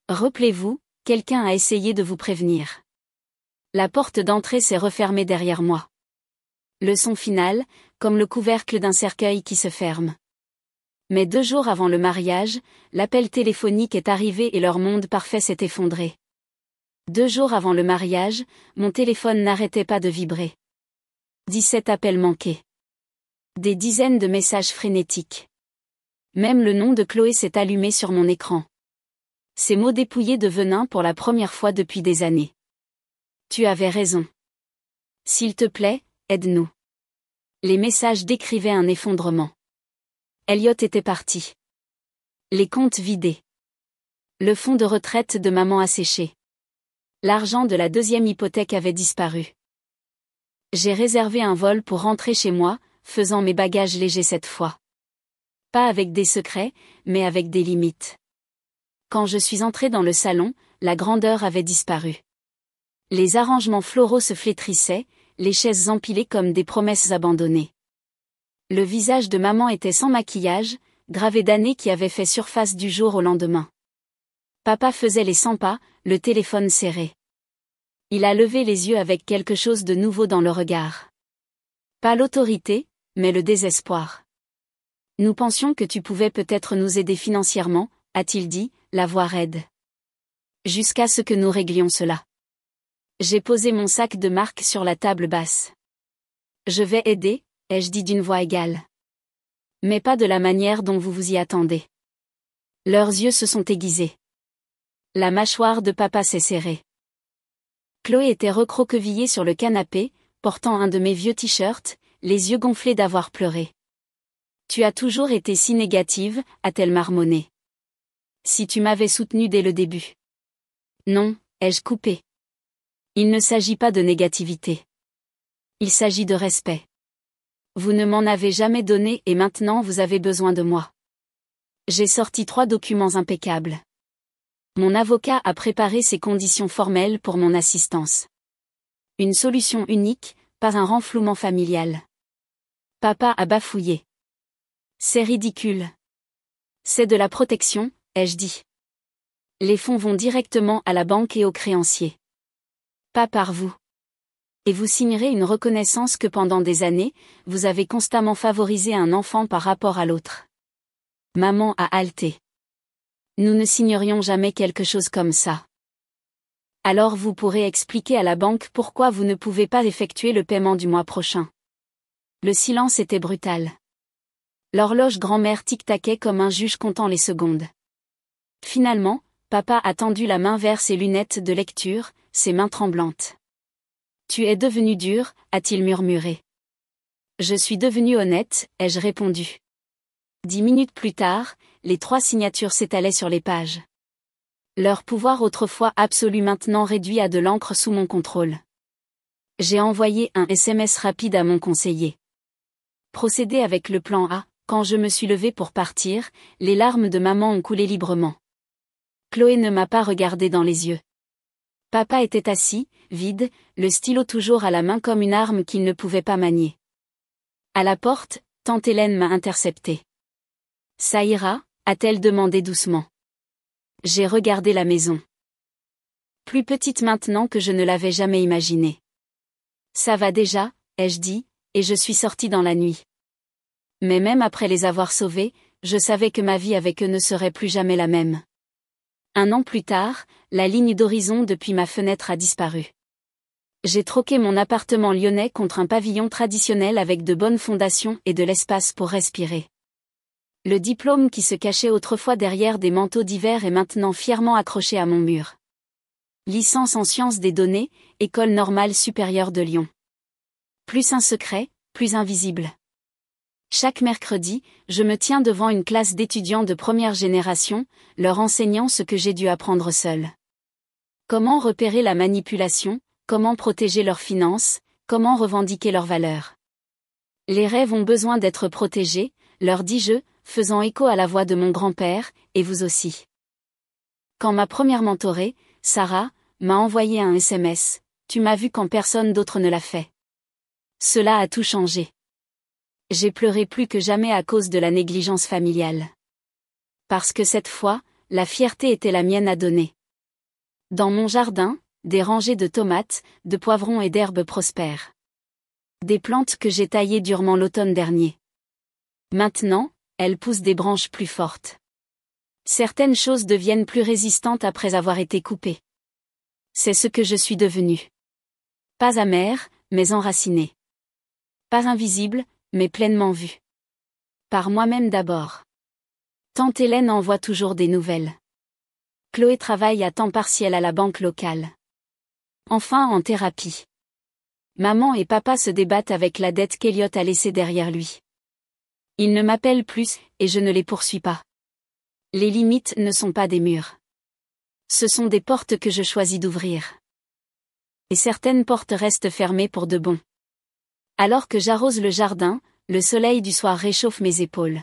Rappelez-vous, quelqu'un a essayé de vous prévenir. La porte d'entrée s'est refermée derrière moi. Leçon finale, comme le couvercle d'un cercueil qui se ferme. Mais 2 jours avant le mariage, l'appel téléphonique est arrivé et leur monde parfait s'est effondré. 2 jours avant le mariage, mon téléphone n'arrêtait pas de vibrer. 17 appels manqués. Des dizaines de messages frénétiques. Même le nom de Chloé s'est allumé sur mon écran. Ces mots dépouillés de venin pour la première fois depuis des années. Tu avais raison. S'il te plaît, aide-nous. Les messages décrivaient un effondrement. Elliot était parti. Les comptes vidés. Le fonds de retraite de maman asséché. L'argent de la 2e hypothèque avait disparu. J'ai réservé un vol pour rentrer chez moi, faisant mes bagages légers cette fois. Pas avec des secrets, mais avec des limites. Quand je suis entrée dans le salon, la grandeur avait disparu. Les arrangements floraux se flétrissaient, les chaises empilées comme des promesses abandonnées. Le visage de maman était sans maquillage, gravé d'années qui avaient fait surface du jour au lendemain. Papa faisait les 100 pas, le téléphone serré. Il a levé les yeux avec quelque chose de nouveau dans le regard. Pas l'autorité, mais le désespoir. Nous pensions que tu pouvais peut-être nous aider financièrement, a-t-il dit, la voix raide. Jusqu'à ce que nous réglions cela. J'ai posé mon sac de marque sur la table basse. Je vais aider, ai-je dit d'une voix égale. Mais pas de la manière dont vous vous y attendez. Leurs yeux se sont aiguisés. La mâchoire de papa s'est serrée. Chloé était recroquevillée sur le canapé, portant un de mes vieux t-shirts, les yeux gonflés d'avoir pleuré. Tu as toujours été si négative, a-t-elle marmonné. Si tu m'avais soutenue dès le début. Non, ai-je coupé. Il ne s'agit pas de négativité. Il s'agit de respect. Vous ne m'en avez jamais donné et maintenant vous avez besoin de moi. J'ai sorti 3 documents impeccables. Mon avocat a préparé ses conditions formelles pour mon assistance. Une solution unique, pas un renflouement familial. Papa a bafouillé. C'est ridicule. C'est de la protection, ai-je dit. Les fonds vont directement à la banque et aux créanciers. Pas par vous. Et vous signerez une reconnaissance que pendant des années, vous avez constamment favorisé un enfant par rapport à l'autre. Maman a haleté. Nous ne signerions jamais quelque chose comme ça. Alors vous pourrez expliquer à la banque pourquoi vous ne pouvez pas effectuer le paiement du mois prochain. Le silence était brutal. L'horloge grand-mère tic-taquait comme un juge comptant les secondes. Finalement, papa a tendu la main vers ses lunettes de lecture, ses mains tremblantes. Tu es devenu dur, a-t-il murmuré. Je suis devenu honnête, ai-je répondu. 10 minutes plus tard, les 3 signatures s'étalaient sur les pages. Leur pouvoir autrefois absolu maintenant réduit à de l'encre sous mon contrôle. J'ai envoyé un SMS rapide à mon conseiller. Procédé avec le plan A, quand je me suis levée pour partir, les larmes de maman ont coulé librement. Chloé ne m'a pas regardé dans les yeux. Papa était assis, vide, le stylo toujours à la main comme une arme qu'il ne pouvait pas manier. À la porte, tante Hélène m'a intercepté. Ça ira, a-t-elle demandé doucement. J'ai regardé la maison. Plus petite maintenant que je ne l'avais jamais imaginée. Ça va déjà, ai-je dit, et je suis sortie dans la nuit. Mais même après les avoir sauvés, je savais que ma vie avec eux ne serait plus jamais la même. 1 an plus tard, la ligne d'horizon depuis ma fenêtre a disparu. J'ai troqué mon appartement lyonnais contre un pavillon traditionnel avec de bonnes fondations et de l'espace pour respirer. Le diplôme qui se cachait autrefois derrière des manteaux d'hiver est maintenant fièrement accroché à mon mur. Licence en sciences des données, École normale supérieure de Lyon. Plus un secret, plus invisible. Chaque mercredi, je me tiens devant une classe d'étudiants de première génération, leur enseignant ce que j'ai dû apprendre seul. Comment repérer la manipulation, comment protéger leurs finances, comment revendiquer leurs valeurs. Les rêves ont besoin d'être protégés, leur dis-je, faisant écho à la voix de mon grand-père, et vous aussi. Quand ma première mentorée, Sarah, m'a envoyé un SMS, tu m'as vu quand personne d'autre ne l'a fait. Cela a tout changé. J'ai pleuré plus que jamais à cause de la négligence familiale. Parce que cette fois, la fierté était la mienne à donner. Dans mon jardin, des rangées de tomates, de poivrons et d'herbes prospèrent. Des plantes que j'ai taillées durement l'automne dernier. Maintenant, elles poussent des branches plus fortes. Certaines choses deviennent plus résistantes après avoir été coupées. C'est ce que je suis devenue. Pas amère, mais enracinée. Pas invisible, mais pleinement vue. Par moi-même d'abord. Tante Hélène envoie toujours des nouvelles. Chloé travaille à temps partiel à la banque locale. Enfin en thérapie. Maman et papa se débattent avec la dette qu'Eliott a laissée derrière lui. Ils ne m'appellent plus, et je ne les poursuis pas. Les limites ne sont pas des murs. Ce sont des portes que je choisis d'ouvrir. Et certaines portes restent fermées pour de bon. Alors que j'arrose le jardin, le soleil du soir réchauffe mes épaules.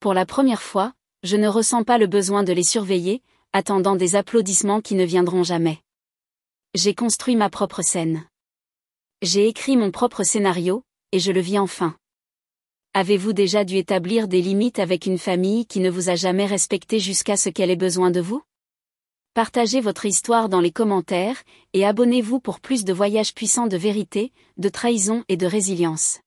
Pour la première fois, je ne ressens pas le besoin de les surveiller, attendant des applaudissements qui ne viendront jamais. J'ai construit ma propre scène. J'ai écrit mon propre scénario, et je le vis enfin. Avez-vous déjà dû établir des limites avec une famille qui ne vous a jamais respecté jusqu'à ce qu'elle ait besoin de vous? Partagez votre histoire dans les commentaires, et abonnez-vous pour plus de voyages puissants de vérité, de trahison et de résilience.